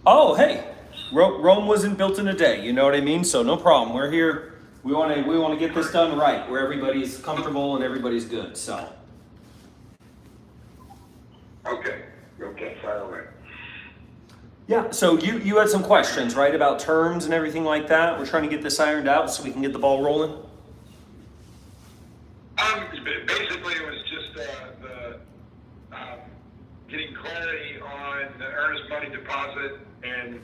Oh, hey, Rome wasn't built in a day. You know what I mean? So no problem. We're here. We want to get this done right, where everybody's comfortable and everybody's good. So Okay. Okay. Fire away. yeah. So you had some questions, right, about terms and everything like that. We're trying to get this ironed out so we can get the ball rolling. Basically, it was just the getting clarity on the earnest money deposit and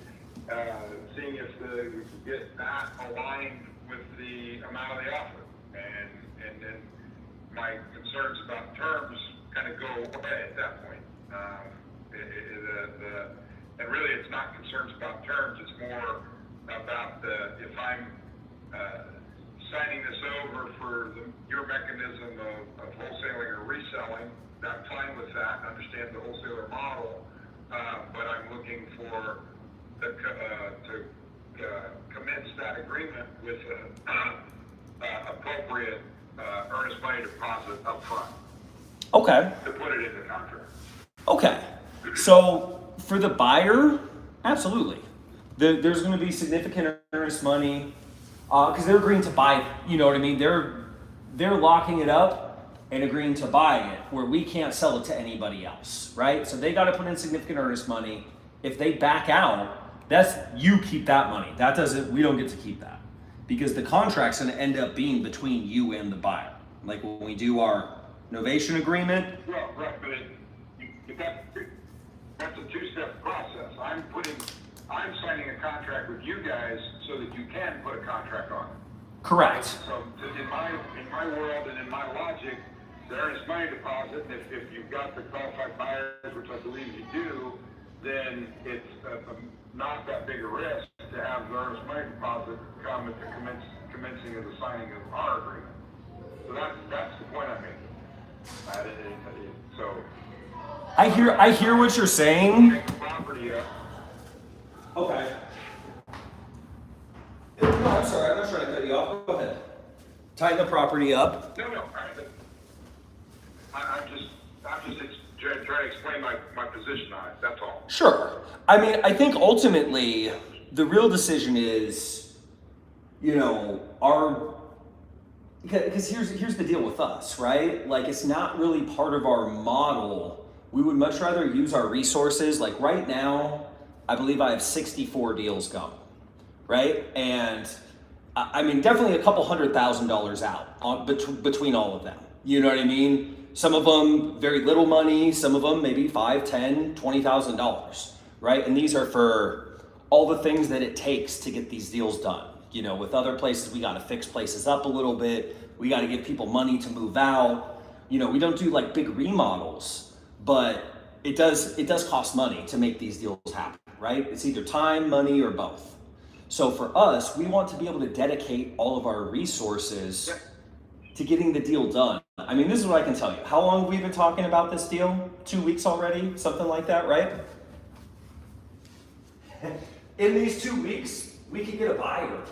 seeing if we could get that aligned with the amount of the offer, and then my concerns about terms kind of go away at that point. And really, it's not concerns about terms; it's more about if I'm signing this over for your mechanism of wholesaling or reselling. I'm fine with that. Understand the wholesaler model, but I'm looking for to commence that agreement with appropriate earnest money deposit up front Okay. to put it in the contract. Okay. So for the buyer, absolutely. There's going to be significant earnest money because they're agreeing to buy. You know what I mean? They're locking it up and agreeing to buy it, where we can't sell it to anybody else, right? So they got to put in significant earnest money. If they back out, you keep that money. We don't get to keep that because the contract's going to end up being between you and the buyer. Like when we do our novation agreement. Well, right, but that's a two-step process. I'm signing a contract with you guys so that you can put a contract on it. Correct. So in my world and in my logic, the earnest money deposit, if you've got the qualified buyers, which I believe you do, then it's not that big a risk to have the earnest money deposit come at the commencing of the signing of our agreement. So that's the point I'm making. So I hear what you're saying. take the property up. Okay. No, I'm sorry. I'm not trying to cut you off. Go ahead. Tighten the property up. No. I'm just trying to explain my position on it. That's all. Sure. I mean, I think ultimately the real decision is, because here's the deal with us, right? Like it's not really part of our model. We would much rather use our resources. Like right now, I believe I have 64 deals going, right? And I mean, definitely a couple $100,000 out between all of them. You know what I mean? Some of them very little money, some of them maybe $5, $10, $20,000, right? And these are for all the things that it takes to get these deals done. With other places, we got to fix places up a little bit. We got to give people money to move out. We don't do like big remodels, but it does cost money to make these deals happen, right? It's either time, money, or both. So for us, we want to be able to dedicate all of our resources to getting the deal done. I mean, this is what I can tell you. How long have we been talking about this deal? 2 weeks already? Something like that, right? In these 2 weeks, we could get a buyer.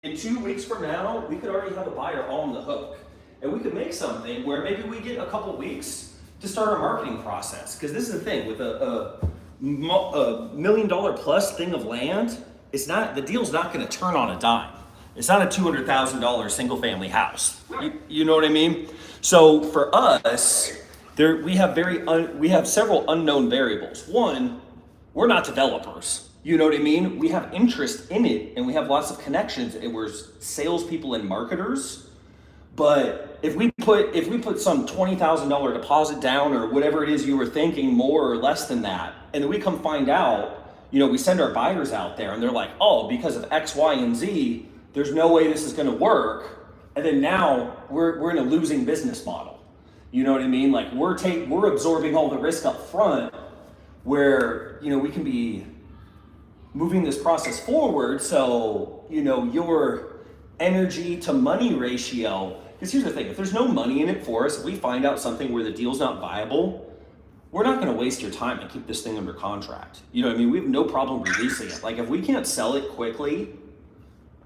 In 2 weeks from now, we could already have a buyer on the hook. And we could make something where maybe we get a couple weeks to start our marketing process. Because this is the thing, with a $1 million plus thing of land, the deal's not gonna turn on a dime. It's not a $200,000 single family house. You know what I mean? So for us, we have several unknown variables. One, we're not developers. You know what I mean? We have interest in it and we have lots of connections and we're salespeople and marketers. But if we put some $20,000 deposit down or whatever it is you were thinking, more or less than that, and then we come find out, we send our buyers out there and they're like, oh, because of X, Y, and Z, there's no way this is going to work. And then now we're in a losing business model. You know what I mean? Like we're absorbing all the risk up front where, we can be moving this process forward. So, your energy to money ratio, because here's the thing, if there's no money in it for us, if we find out something where the deal's not viable, we're not going to waste your time and keep this thing under contract. You know what I mean? We have no problem releasing it. Like if we can't sell it quickly,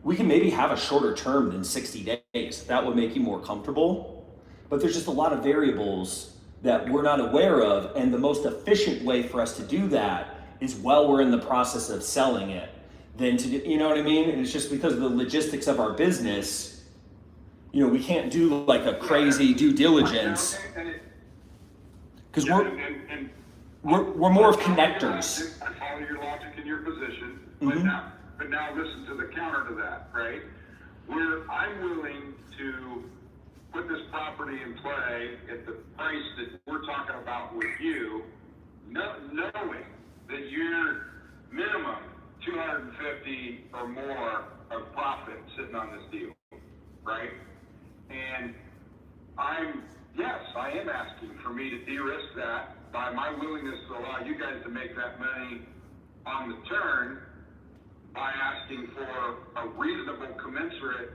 we can maybe have a shorter term than 60 days. That would make you more comfortable. But there's just a lot of variables that we're not aware of. And the most efficient way for us to do that is while we're in the process of selling it than to do, you know what I mean? And it's just because of the logistics of our business, you know, we can't do like a crazy due diligence because we're more of connectors. I follow your logic and your position, Mm-hmm. but now listen to the counter to that, right? Where I'm willing to put this property in play at the price that we're talking about with you, knowing that you're minimum 250 or more of profit sitting on this deal, right? And I am asking for me to de-risk that by my willingness to allow you guys to make that money on the turn by asking for a reasonable, commensurate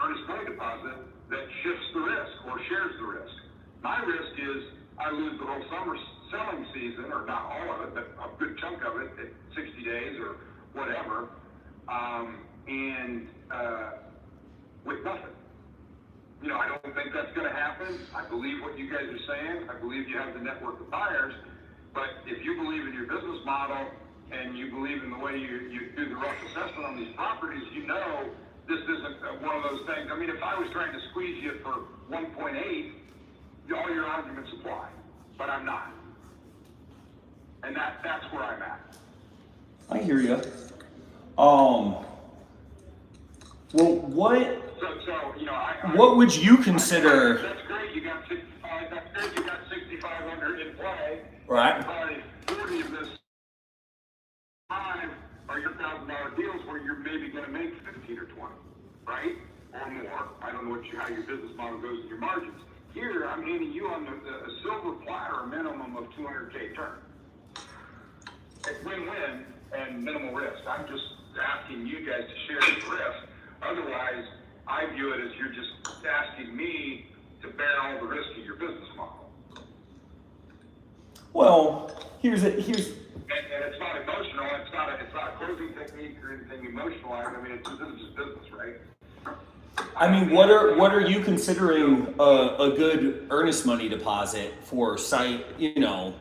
earnest money deposit that shifts the risk or shares the risk. My risk is I lose the whole summer selling season, or not all of it, but a good chunk of it at 60 days or whatever, with nothing. You know, I don't think that's going to happen. I believe what you guys are saying. I believe you have the network of buyers. But if you believe in your business model and you believe in the way you do the rough assessment on these properties, you know this isn't one of those things. I mean, if I was trying to squeeze you for 1.8, all your arguments apply. But I'm not. And that's where I'm at. I hear you. Well, what? So you know, What would you consider? That's great. You got 65. That's great. You got 6,500 in play. Right. Probably 40 of this 5 are your $1,000 deals where you're maybe going to make 15 or 20, right, or more. I don't know how your business model goes in your margins. Here, I'm handing you on a silver platter a minimum of 200K turn. It's win-win and minimal risk. I'm just asking you guys to share the risk. Otherwise, I view it as you're just asking me to bear all the risk of your business model. Well, here's And it's not emotional. It's not a closing technique or anything emotional. I mean, this is just business, right? I mean, what are you considering a good earnest money deposit for site? You know,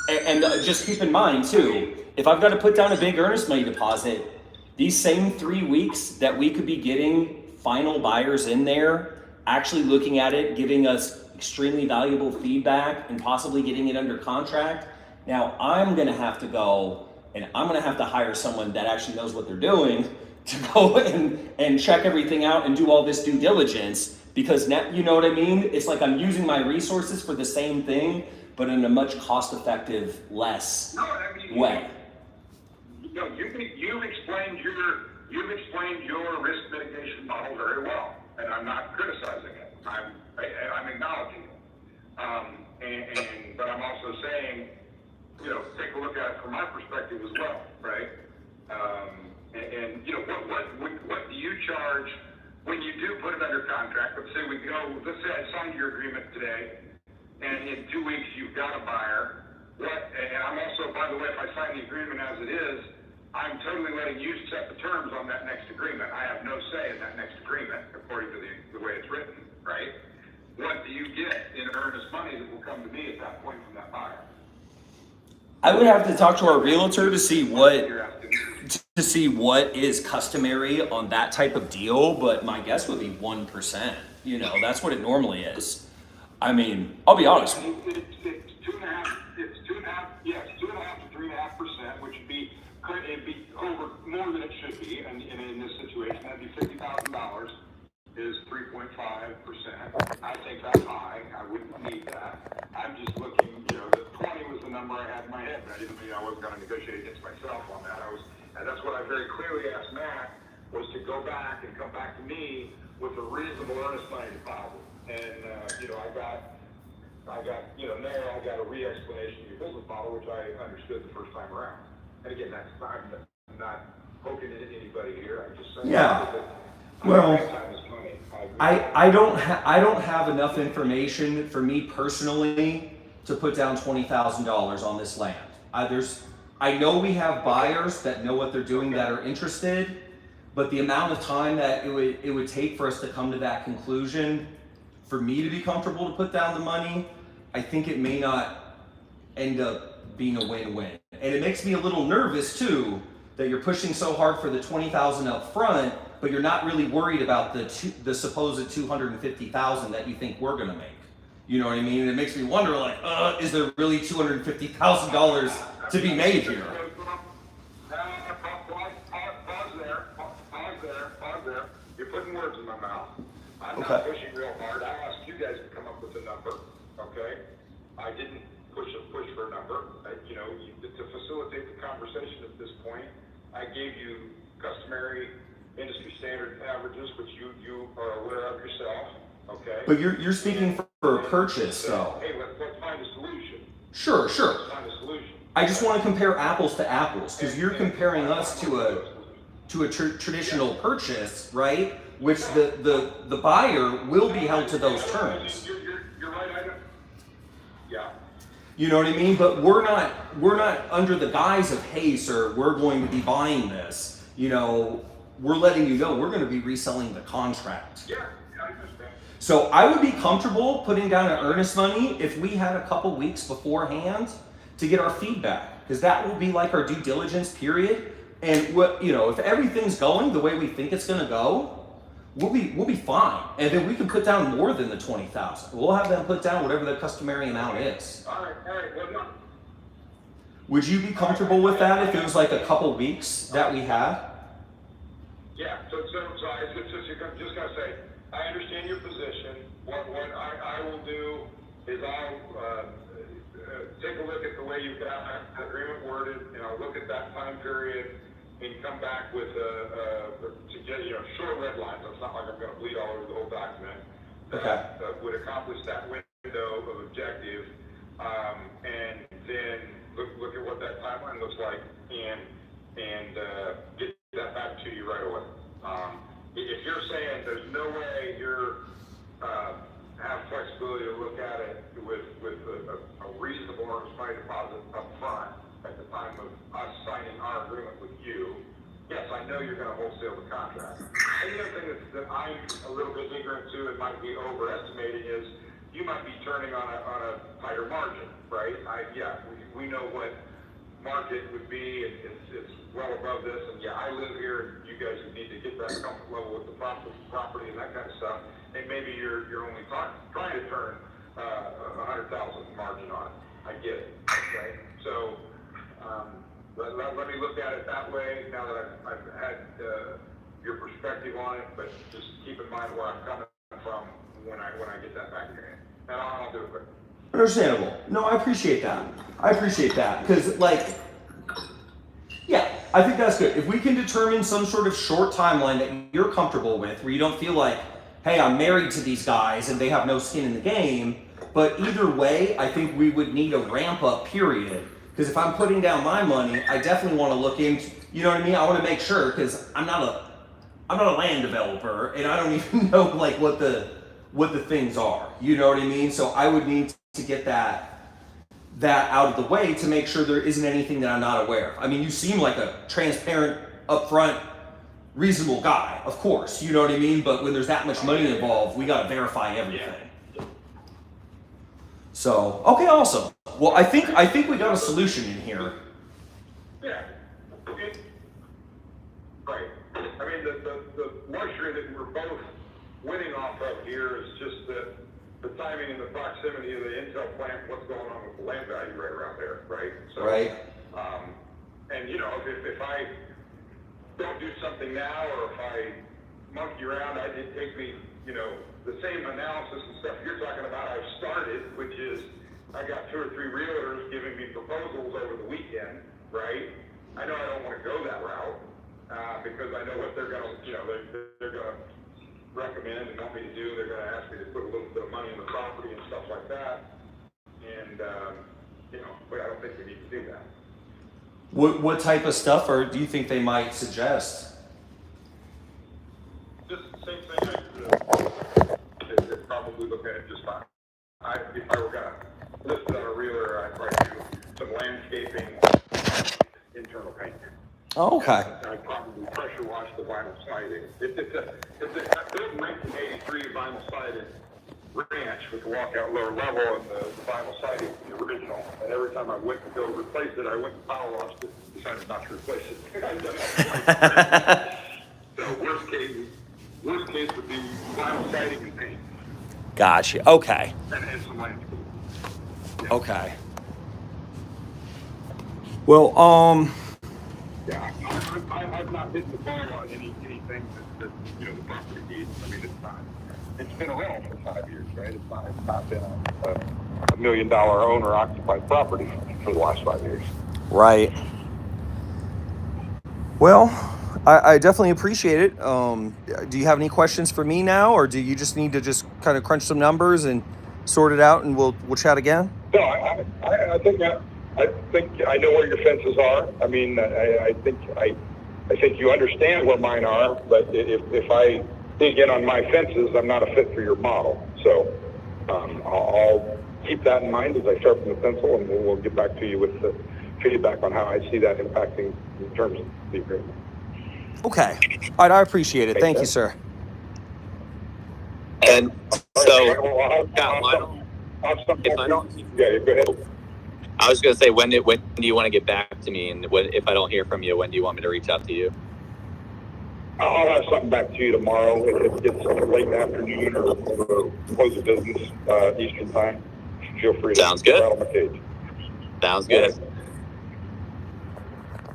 and just keep in mind too, if I've got to put down a big earnest money deposit, these same 3 weeks that we could be getting final buyers in there, actually looking at it, giving us extremely valuable feedback, and possibly getting it under contract. Now I'm gonna have to go and I'm gonna have to hire someone that actually knows what they're doing to go and check everything out and do all this due diligence, because now, you know what I mean? It's like I'm using my resources for the same thing, but in a much cost-effective, less way. No, you've explained your risk mitigation model very well, and I'm not criticizing it. I'm acknowledging it. But I'm also saying, you know, take a look at it from my perspective as well, right? And you know, what do you charge when you do put it under contract? Let's say I signed your agreement today, and in 2 weeks you've got a buyer. And I'm also, by the way, if I sign the agreement as it is, I'm totally letting you set the terms on that next agreement. I have no say in that next agreement according to the way it's written, right? What do you get in earnest money that will come to me at that point from that buyer? I would have to talk to our realtor to see what is customary on that type of deal, but my guess would be 1%. You know, that's what it normally is. I mean, I'll be honest. It's 2.5. It's 2.5. Yes, 2.5 to 3.5%, which it'd be over more than it should be. And in this situation, that'd be $50,000 is 3.5%. I think that's high. I wouldn't need that. I'm just looking. You know, the 20 was the number I had in my head, but I didn't mean I wasn't going to negotiate against myself on that. And that's what I very clearly asked Matt, was to go back and come back to me with a reasonable earnest money deposit. And you know, I got now I got a re-explanation of your business model, which I understood the first time around. And again, I'm not poking at anybody here. I'm just saying. Yeah. Well, I don't have enough information for me personally to put down $20,000 on this land. I know we have buyers that know what they're doing that are interested, but the amount of time that it would take for us to come to that conclusion, for me to be comfortable to put down the money, I think it may not end up being a win-win. And it makes me a little nervous too, that you're pushing so hard for the $20,000 up front, but you're not really worried about the supposed $250,000 that you think we're gonna make. You know what I mean? And it makes me wonder, like, is there really $250,000 to be made here? Pause there. You're putting words in my mouth. I'm Okay. not pushing real hard. I asked you guys to come up with a number, okay? I didn't push for a number. To facilitate the conversation at this point, I gave you customary industry standard averages, which you are aware of yourself, okay? But you're speaking for a purchase, though. Hey, let's find a solution. Sure. Let's find a solution. I just want to compare apples to apples, because you're comparing us to a traditional purchase, right? Which the buyer will be held to those terms. You're right. Yeah. You know what I mean? But we're not under the guise of, hey, sir, we're going to be buying this. We're letting you know we're going to be reselling the contract. Yeah, I understand. So I would be comfortable putting down an earnest money if we had a couple weeks beforehand to get our feedback, because that will be like our due diligence period. And if everything's going the way we think it's going to go, we'll be fine. And then we can put down more than the $20,000. We'll have them put down whatever the customary amount is. All right. Well, no. Would you be comfortable with that if it was like a couple weeks that we had? Yeah. So I just gotta say, I understand your position. What I will do is I'll take a look at the way you've got that agreement worded, and I'll look at that time period and come back with short red lines. It's not like I'm going to bleed all over the whole document. That would accomplish that window of objective, and then look at what that timeline looks like, and get that back to you right away. If you're saying there's no way you're have flexibility to look at it with a reasonable earnest money deposit up front at the time of us signing our agreement with you, yes, I know you're going to wholesale the contract. And the other thing that I'm a little bit ignorant to and might be overestimating is you might be turning on a tighter margin, right? We know what market would be, and it's well above this, and I live here, and you guys need to get that comfort level with the property and that kind of stuff, and maybe you're only trying to turn $100,000 margin on it. I get it, okay? So let me look at it that way now that I've had your perspective on it, but just keep in mind where I'm coming from when I get that back in your hand. And I'll do it quick. Understandable. No, I appreciate that. Because, I think that's good. If we can determine some sort of short timeline that you're comfortable with, where you don't feel like, hey, I'm married to these guys and they have no skin in the game, but either way, I think we would need a ramp up period. Because if I'm putting down my money, I definitely want to look into, you know what I mean? I want to make sure, because I'm not a land developer, and I don't even know what the things are. You know what I mean? So I would need to get that out of the way to make sure there isn't anything that I'm not aware of. I mean, you seem like a transparent, upfront, reasonable guy, of course. You know what I mean? But when there's that much money involved, we got to verify everything. So, okay, awesome. Well, I think we got a solution in here. Yeah. Right. I mean, the luxury that we're both winning off of here is just the timing and the proximity of the Intel plant, what's going on with the land value right around there, right? So, right. And if I don't do something now, or if I monkey around, it takes me, the same analysis and stuff you're talking about, I've started, which is I got 2 or 3 realtors giving me proposals over the weekend, right? I know I don't want to go that route because I know what they're going to, they're going to recommend and want me to do. They're going to ask me to put a little bit of money in the property and stuff like that. And, but I don't think we need to do that. What type of stuff, or do you think they might suggest? Just the same thing. They'd probably look at it just fine. If I were going to list it on a realtor, I'd probably do some landscaping, internal paint. Oh, okay. I'd probably pressure wash the vinyl siding. It's a built 1983 vinyl sided ranch with the walkout lower level and the vinyl siding, the original. And every time I went to go replace it, I went to power washed it, decided not to replace it. So worst case would be vinyl siding and paint. Gotcha. Okay. And some landscape. Yeah. Okay. Well, Yeah, I've not hit the bar on anything that the property needs. I mean, it's been a rental for 5 years, right? It's not been a $1 million owner occupied property for the last 5 years. right. Well, I definitely appreciate it. Do you have any questions for me now, or do you just need to just kind of crunch some numbers and sort it out, and we'll chat again? No, I think I know where your fences are. I mean, I think you understand where mine are, but if I dig in on my fences, I'm not a fit for your model. So I'll keep that in mind as I sharpen the pencil, and we'll get back to you with the feedback on how I see that impacting in terms of the agreement. Okay. All right, I appreciate it. Thank you, sir. And so, Yeah, go ahead. I was going to say, when do you want to get back to me? And if I don't hear from you, when do you want me to reach out to you? I'll have something back to you tomorrow. If it gets late in the afternoon or close of business Eastern time, feel free to Sounds good. rattle my cage. Sounds good.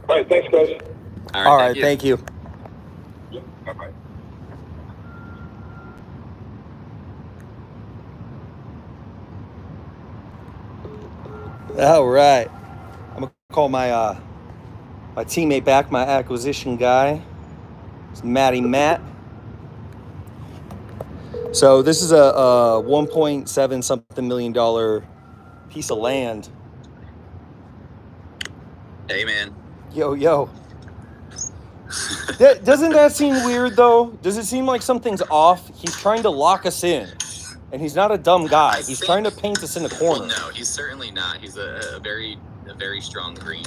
All right, thanks, guys. All right, thank you. Bye-bye. All right. I'm gonna call my my teammate back, my acquisition guy. It's Matt. So this is a 1.7 something million dollar piece of land. Hey, man. Yo. Doesn't that seem weird, though? Does it seem like something's off? He's trying to lock us in, and he's not a dumb guy. He's trying to paint us in a corner. Well, no, he's certainly not. He's a very strong green.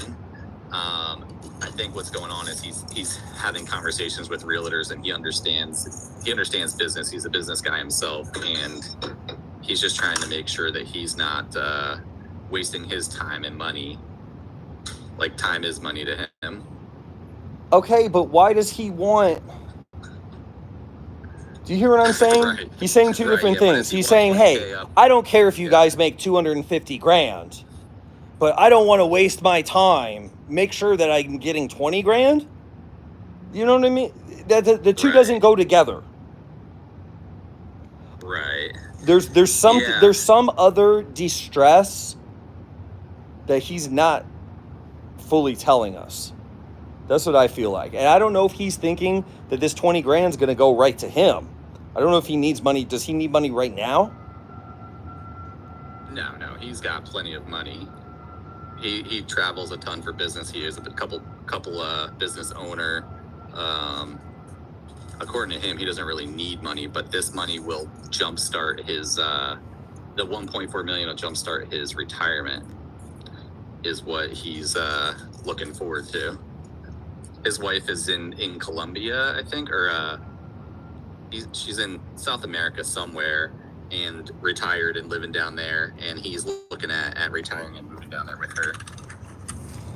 I think what's going on is he's having conversations with realtors, and he understands business. He's a business guy himself, and he's just trying to make sure that he's not wasting his time and money. Like, time is money to him. Okay, but why does he want... Do you hear what I'm saying? Right. He's saying two different things. He's saying, hey, I don't care if you guys make 250 grand, but I don't want to waste my time. Make sure that I'm getting 20 grand. You know what I mean? The two doesn't go together. Right. There's some other distress that he's not fully telling us. That's what I feel like. And I don't know if he's thinking that this 20 grand is going to go right to him. I don't know if he needs money. Does he need money right now? No, he's got plenty of money. He travels a ton for business. He is a couple business owner. According to him, he doesn't really need money, but this money will jumpstart his the 1.4 million will jumpstart his retirement. Is what he's looking forward to. His wife is in Colombia, I think, or she's in South America somewhere, and retired and living down there, and he's looking at retiring and moving down there with her.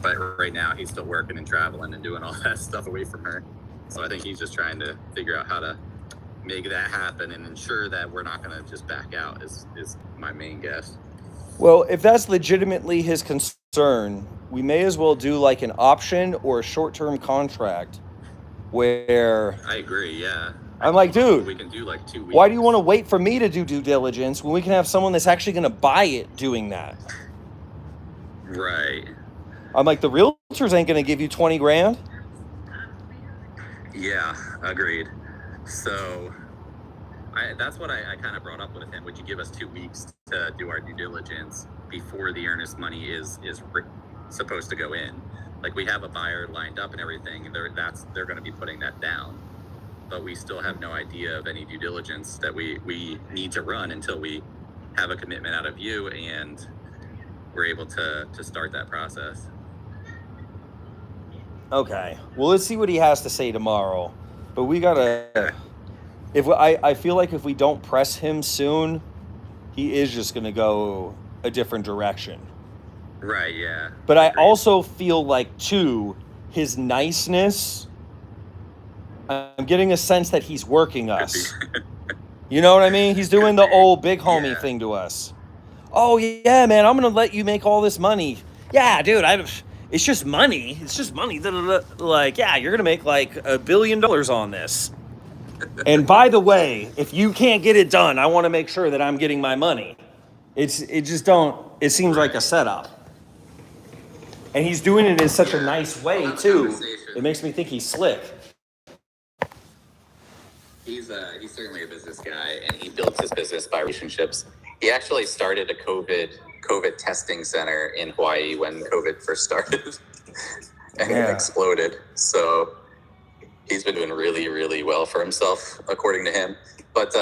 But right now he's still working and traveling and doing all that stuff away from her. So I think he's just trying to figure out how to make that happen and ensure that we're not going to just back out is my main guess. Well, if that's legitimately his concern, we may as well do like an option or a short-term contract where... I agree, yeah. I'm like, dude, we can do like 2 weeks. Why do you want to wait for me to do due diligence when we can have someone that's actually going to buy it doing that? Right. I'm like, the realtors ain't going to give you 20 grand. Yeah, agreed. So that's what I kind of brought up with him. Would you give us 2 weeks to do our due diligence before the earnest money is supposed to go in? Like, we have a buyer lined up and everything, and they're going to be putting that down. But we still have no idea of any due diligence that we need to run until we have a commitment out of you and we're able to start that process. Okay. Well, let's see what he has to say tomorrow. But we gotta... I feel like if we don't press him soon, he is just going to go a different direction. Right, yeah. But I Agreed. also feel like, too, his niceness, I'm getting a sense that he's working us. You know what I mean? He's doing the old big homie thing to us. Oh, yeah, man, I'm going to let you make all this money. Yeah, dude, it's just money. It's just money. Like, yeah, you're going to make like $1 billion on this. And by the way, if you can't get it done, I want to make sure that I'm getting my money. It seems like a setup. And he's doing it in such a nice way, too. It makes me think he's slick. He's certainly a business guy, and he builds his business by relationships. He actually started a COVID testing center in Hawaii when COVID first started, and it exploded. So he's been doing really, really well for himself, according to him. But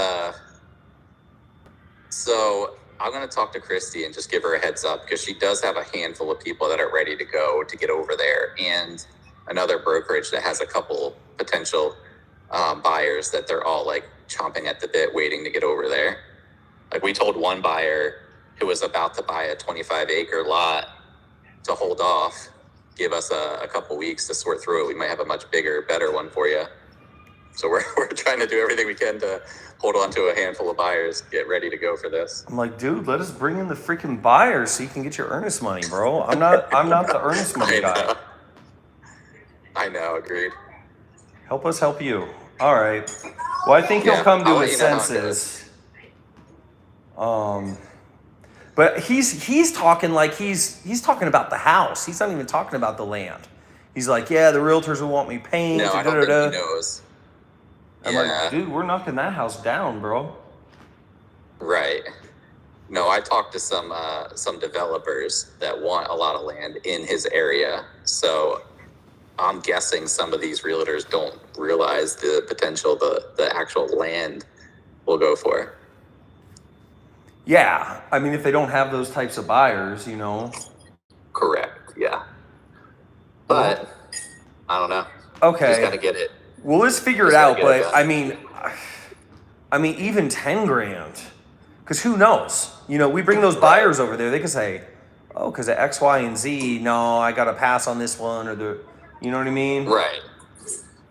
so I'm going to talk to Christy and just give her a heads up, because she does have a handful of people that are ready to go to get over there, and another brokerage that has a couple potential buyers that they're all like chomping at the bit waiting to get over there. Like, we told one buyer who was about to buy a 25-acre lot to hold off, give us a couple weeks to sort through it. We might have a much bigger, better one for you. So we're trying to do everything we can to hold on to a handful of buyers, get ready to go for this. I'm like, dude, let us bring in the freaking buyers so you can get your earnest money, bro. I'm not the earnest money guy. I know, agreed. Help us help you. All right. Well, I think he'll come to his senses. But he's talking like he's talking about the house. He's not even talking about the land. He's like, yeah, the realtors will want me paying. No, I don't think he knows. I'm like, dude, we're knocking that house down, bro. Right. No, I talked to some developers that want a lot of land in his area. So I'm guessing some of these realtors don't realize the potential the actual land will go for. Yeah. I mean, if they don't have those types of buyers, you know. Correct. Yeah. But I don't know. Okay. Just gotta get it. Well, let's figure it out. But I mean, even 10 grand, because who knows? You know, we bring those buyers over there. They could say, oh, because of X, Y, and Z. No, I got to pass on this one, or you know what I mean? Right.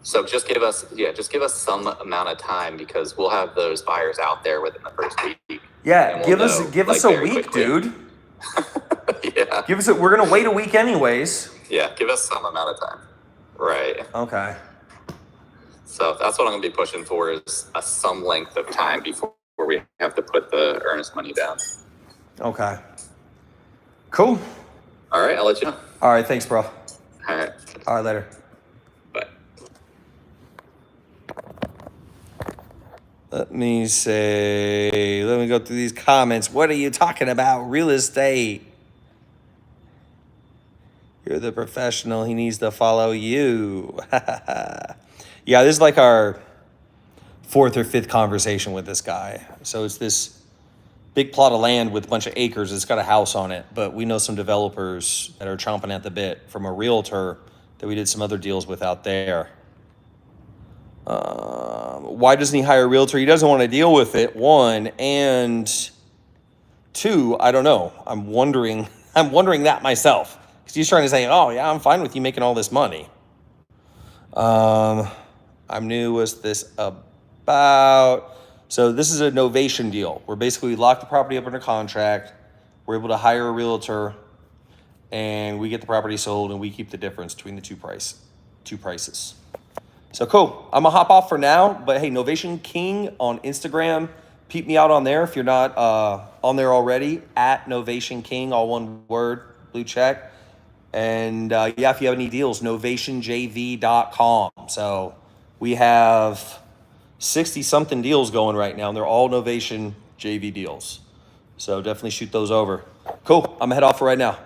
So just give us some amount of time, because we'll have those buyers out there within the first week. Yeah, give us a week, dude. Yeah. We're gonna wait a week anyways. Yeah, give us some amount of time. Right. Okay. So that's what I'm gonna be pushing for, is some length of time before we have to put the earnest money down. Okay. Cool. All right, I'll let you know. All right, thanks, bro. All right. All right, later. Bye. Let me go through these comments. What are you talking about? Real estate. You're the professional. He needs to follow you. Yeah, this is like our 4th or 5th conversation with this guy. So it's this big plot of land with a bunch of acres. It's got a house on it, but we know some developers that are chomping at the bit from a realtor that we did some other deals with out there. Why doesn't he hire a realtor? He doesn't want to deal with it, 1, and 2, I don't know. I'm wondering that myself, because he's trying to say, oh yeah, I'm fine with you making all this money. I'm new. What's this about? So this is a novation deal. We're basically lock the property up under contract. We're able to hire a realtor, and we get the property sold, and we keep the difference between the two prices. So cool. I'm gonna hop off for now, but hey, Novation King on Instagram. Peep me out on there if you're not on there already, at Novation King, all one word, blue check. And yeah, if you have any deals, novationjv.com. So we have 60-something deals going right now, and they're all Novation JV deals. So definitely shoot those over. Cool. I'm gonna head off for right now.